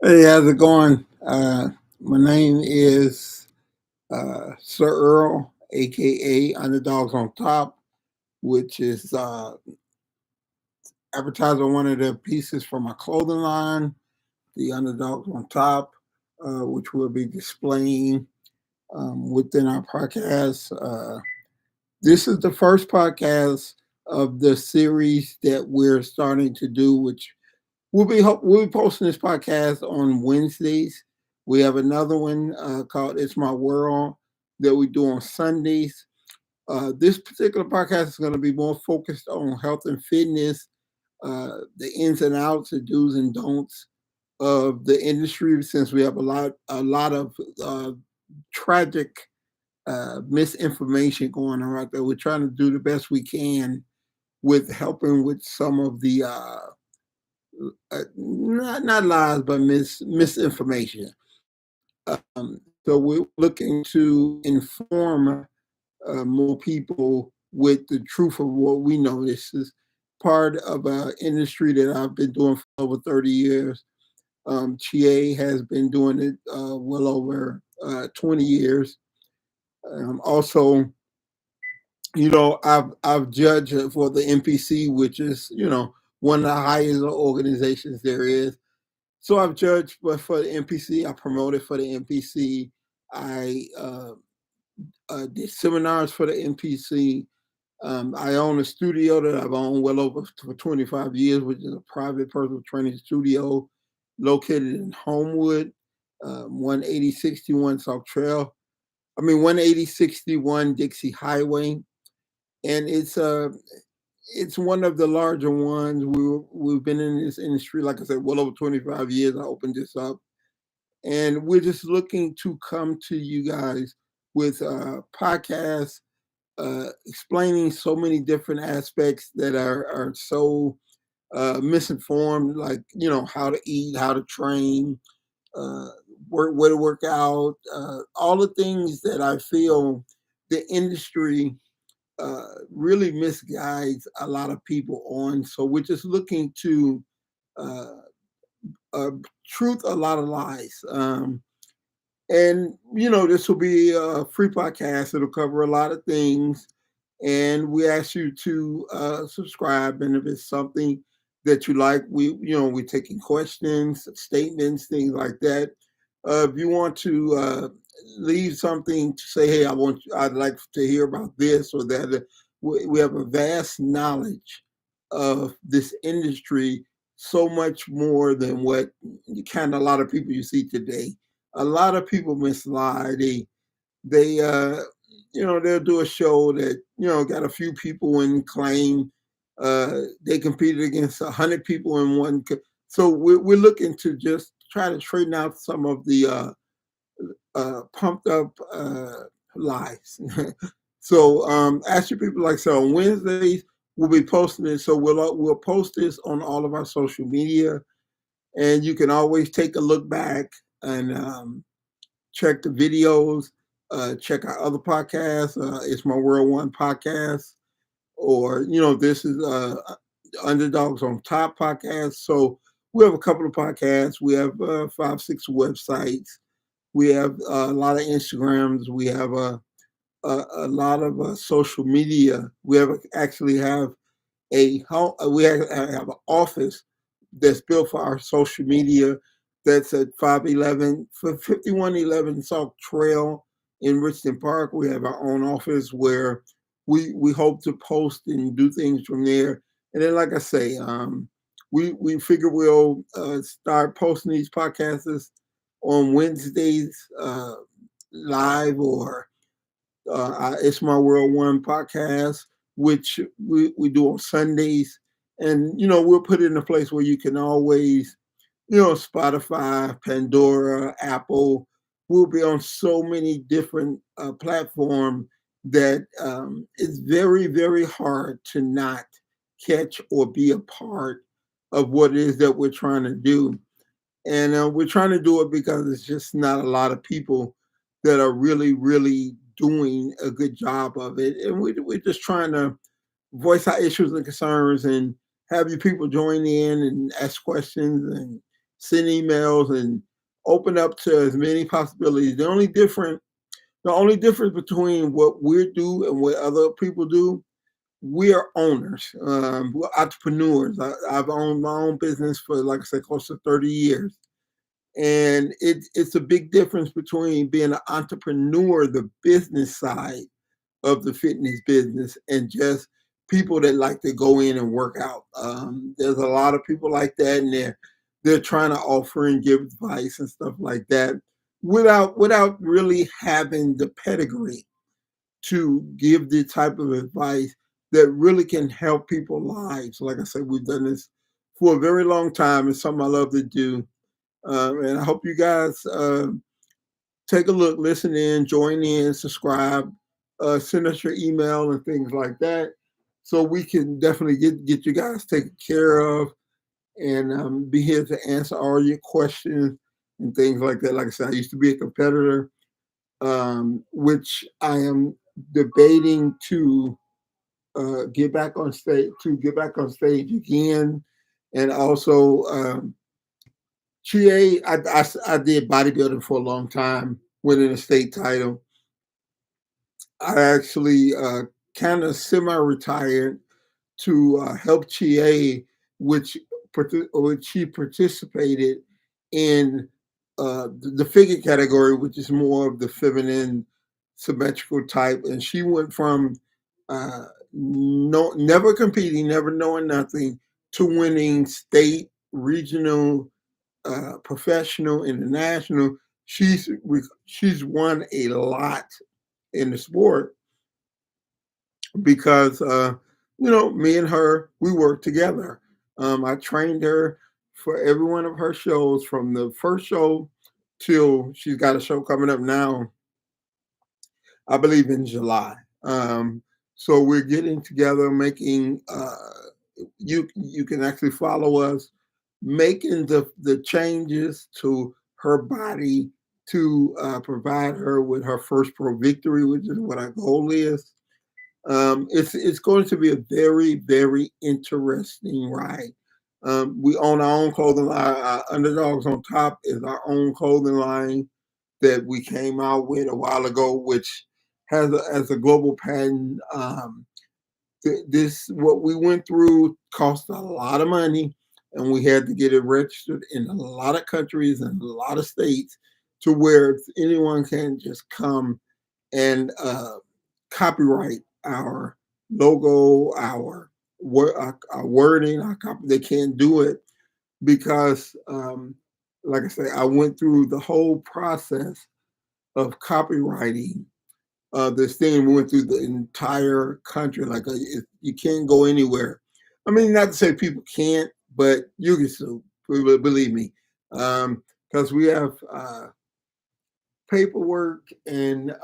Hey, how's it going? My name is Sir Earl, aka Underdogz On Top, which is advertising one of the pieces from my clothing line, the Underdogz On Top, which we'll be displaying within our podcast. This is the first podcast of the series that we're starting to do, which we'll be posting this podcast on Wednesdays. We have another one called "It's My World" that we do on Sundays. This particular podcast is going to be more focused on health and fitness, the ins and outs, the do's and don'ts of the industry. Since we have a lot of tragic misinformation going on out there, we're trying to do the best we can with helping with some of the not lies, but misinformation. So we're looking to inform more people with the truth of what we know. This is part of an industry that I've been doing for over 30 years. Chie has been doing it well over 20 years. Also, I've judged for the NPC, which is one of the highest organizations there is. So I've judged, but for the NPC, I promoted for the NPC. I did seminars for the NPC. I own a studio that I've owned well over for 25 years, which is a private personal training studio located in Homewood, 18061 South Trail. 18061 Dixie Highway, and it's one of the larger ones. We've been in this industry, like I said, well over 25 years. I opened this up, and we're just looking to come to you guys with podcasts explaining so many different aspects that are so misinformed, like how to eat, how to train, uh, where to work out, all the things that I feel the industry really misguides a lot of people on. So we're just looking to uh, uh, truth a lot of lies. And this will be a free podcast. It'll cover a lot of things, and we ask you to subscribe. And if it's something that you like, we're taking questions, statements, things like that. If you want to leave something to say, hey, I'd like to hear about this or that. We have a vast knowledge of this industry, so much more than what kind of a lot of people you see today. A lot of people mislie. They they'll do a show that got a few people and claim they competed against 100 people in one. So we're looking to just try to straighten out some of the pumped up lies. So ask your people, like, so on Wednesdays we'll be posting it. So we'll post this on all of our social media, and you can always take a look back and check the videos, check our other podcasts. It's My World One podcast, or this is Underdogz On Top podcast. So we have a couple of podcasts. We have 5, 6 websites. We have a lot of Instagrams. We have a lot of social media. We actually have have an office that's built for our social media. That's at 5111 South Trail in Richmond Park. We have our own office where we hope to post and do things from there. And then, like I say, we figure we'll start posting these podcasts on Wednesdays live, or It's My World One podcast, which we do on Sundays. And, we'll put it in a place where you can always, Spotify, Pandora, Apple. We'll be on so many different platforms that it's very, very hard to not catch or be a part of what it is that we're trying to do. And we're trying to do it because it's just not a lot of people that are really, really doing a good job of it. And we're just trying to voice our issues and concerns and have you people join in and ask questions and send emails, and open up to as many possibilities. The only difference between what we do and what other people do, we are owners. We're entrepreneurs. I've owned my own business for, like I said, close to 30 years. And it's a big difference between being an entrepreneur, the business side of the fitness business, and just people that like to go in and work out. There's a lot of people like that, and they're trying to offer and give advice and stuff like that without really having the pedigree to give the type of advice that really can help people's lives. Like I said, we've done this for a very long time. It's something I love to do. And I hope you guys take a look, listen in, join in, subscribe, send us your email and things like that, so we can definitely get you guys taken care of, and be here to answer all your questions and things like that. Like I said, I used to be a competitor, which I am debating to get back on stage again, and also. I did bodybuilding for a long time, winning a state title. I actually kind of semi-retired to help Chie, which she participated in the figure category, which is more of the feminine symmetrical type, and she went from no never competing, never knowing nothing, to winning state, regional, professional, international. She's won a lot in the sport because me and her, we worked together. I trained her for every one of her shows, from the first show till she's got a show coming up now, I believe in July. So we're getting together, making you can actually follow us, making the changes to her body to provide her with her first pro victory, which is what our goal is. It's going to be a very, very interesting ride. We own our own clothing line. Our Underdogz On Top is our own clothing line that we came out with a while ago, which has as a global patent. This what we went through cost a lot of money, and we had to get it registered in a lot of countries and a lot of states, to where anyone can just come and copyright our logo, our wording, our copy. They can't do it because, like I say, I went through the whole process of copywriting this thing. We went through the entire country. Like you can't go anywhere. I mean, not to say people can't, but you can sue. Believe me, because we have paperwork and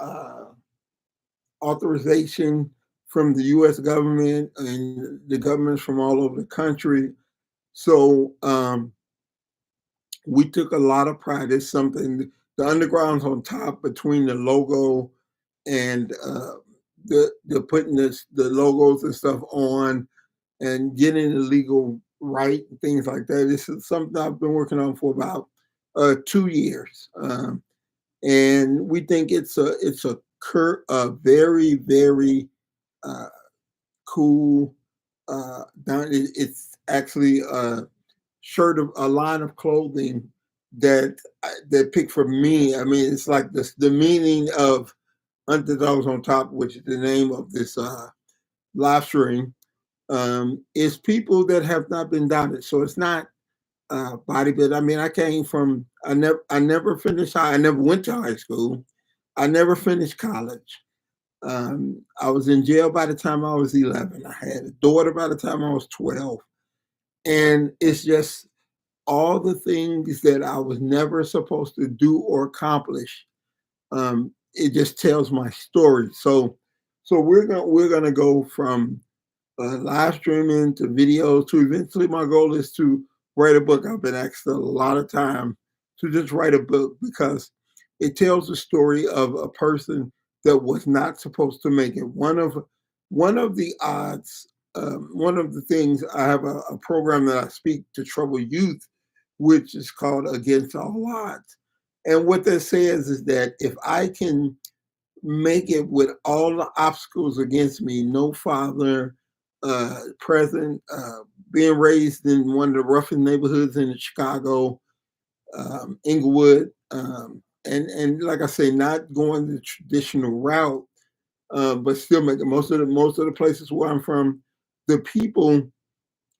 authorization from the U.S. government and the governments from all over the country. So we took a lot of pride. It's something, the Underground's on top, between the logo and the putting the logos and stuff on and getting the legal right and things like that. This is something I've been working on for about 2 years, and we think a very, very cool. It's actually a line of clothing that picked for me. I mean, it's like the meaning of Underdogz On Top, which is the name of this live stream, is people that have not been doubted. So it's not bodybuilding. I mean, I never finished high. I never went to high school. I never finished college. I was in jail by the time I was 11. I had a daughter by the time I was 12. And it's just all the things that I was never supposed to do or accomplish. It just tells my story. So we're gonna go from live streaming to videos to eventually my goal is to write a book. I've been asked a lot of time to just write a book because it tells the story of a person that was not supposed to make it. One of the odds, one of the things, I have a program that I speak to troubled youth, which is called Against All Odds. And what that says is that if I can make it with all the obstacles against me, no father present, being raised in one of the roughest neighborhoods in Chicago, Inglewood, and like I say, not going the traditional route, but still making most of the places where I'm from, the people,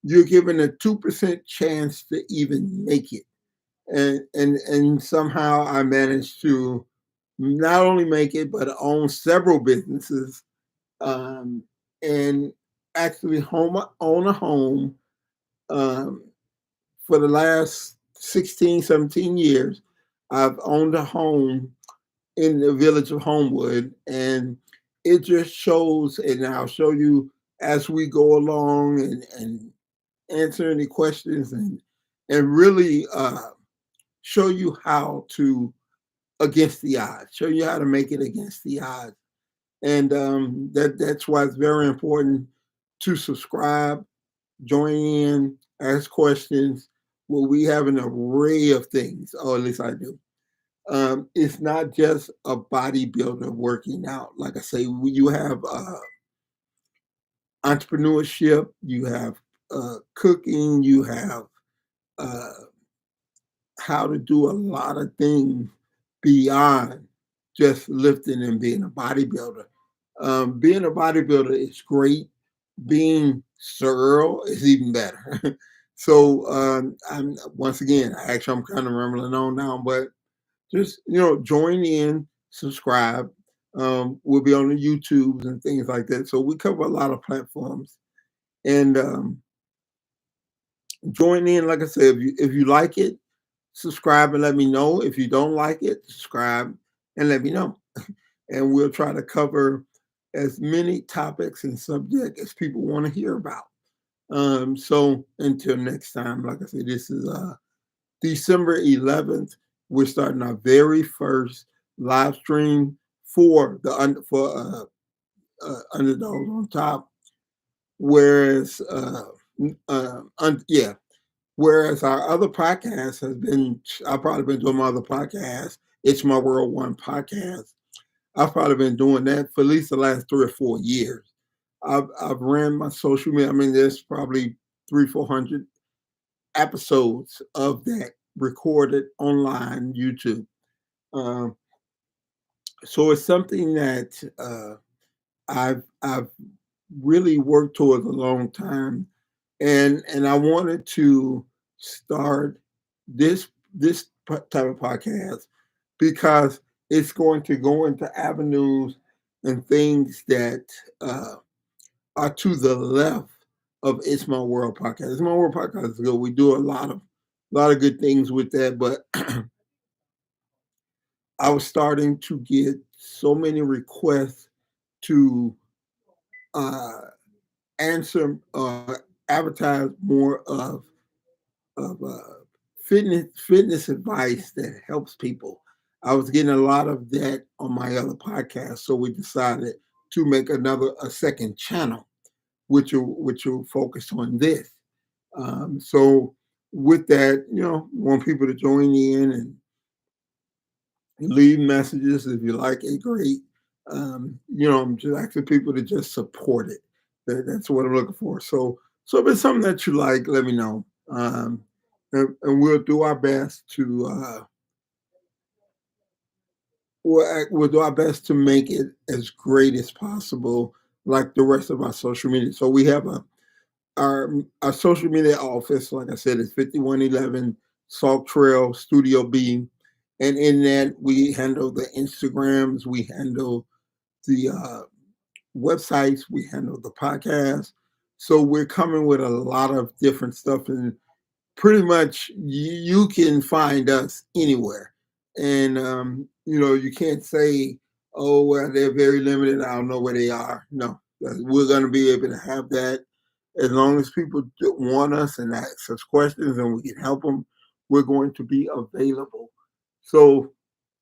you're given a 2% chance to even make it, and somehow I managed to not only make it but own several businesses, um, and actually own a home, um, for the last 16, 17 years. I've owned a home in the village of Homewood, and it just shows, and I'll show you as we go along, and answer any questions, and really show you how to against the odds, show you how to make it against the odds. And that's why it's very important to subscribe, join in, ask questions. Well, we have an array of things, or at least I do. It's not just a bodybuilder working out. Like I say, you have entrepreneurship, you have cooking, you have uh, how to do a lot of things beyond just lifting and being a bodybuilder. Being a bodybuilder is great. Being Sir Earl is even better. So I'm once again, actually, I'm kind of rambling on now, but just join in, subscribe. We'll be on the YouTubes and things like that. So we cover a lot of platforms, and join in. Like I said, if you like it, subscribe and let me know. If you don't like it, subscribe and let me know. And we'll try to cover as many topics and subjects as people want to hear about. So until next time, like I said, this is December 11th. We're starting our very first live stream for Underdogz on Top. Whereas, yeah, whereas our other podcast has been, I've probably been doing my other podcast. It's My World One podcast. I've probably been doing that for at least the last 3 or 4 years. I've ran my social media. I mean, there's probably 300, 400 episodes of that recorded online YouTube. Um, so it's something that I've really worked towards a long time, and I wanted to start this type of podcast because it's going to go into avenues and things that are to the left of It's My World podcast. It's My World podcast is good. We do a lot of good things with that, but I was starting to get so many requests to uh, answer advertise more of fitness advice that helps people. I was getting a lot of that on my other podcast, so we decided to make a second channel, which will focus on this. So with that, want people to join in and leave messages if you like it, great. I'm just asking people to just support it. That's what I'm looking for. So if it's something that you like, let me know. And we'll do our best to we'll do our best to make it as great as possible, like the rest of our social media. So we have our social media office, like I said, is 5111 Salt Trail Studio B. And in that, we handle the Instagrams, we handle the websites, we handle the podcast. So we're coming with a lot of different stuff, and pretty much you can find us anywhere. And you can't say, oh well, they're very limited, I don't know where they are. No, we're going to be able to have that as long as people want us and ask us questions and we can help them. We're going to be available. So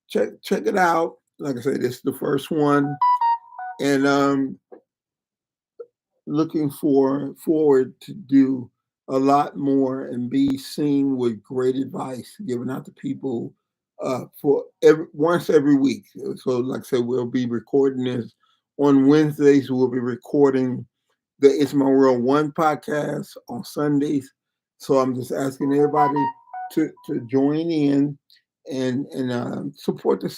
check it out. Like I said, this is the first one, and looking forward to do a lot more and be seen with great advice given out to people for once every week. So, like I said, we'll be recording this on Wednesdays. We'll be recording the It's My World One podcast on Sundays. So I'm just asking everybody to join in and support it.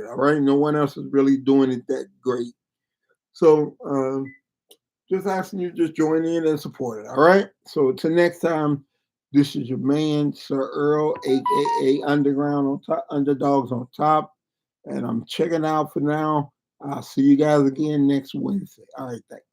All right, no one else is really doing it that great. So just asking you to just join in and support it. All right. So till next time, this is your man, Sir Earl, aka Underground on top, Underdogz on top, and I'm checking out for now. I'll see you guys again next Wednesday. All right, thanks.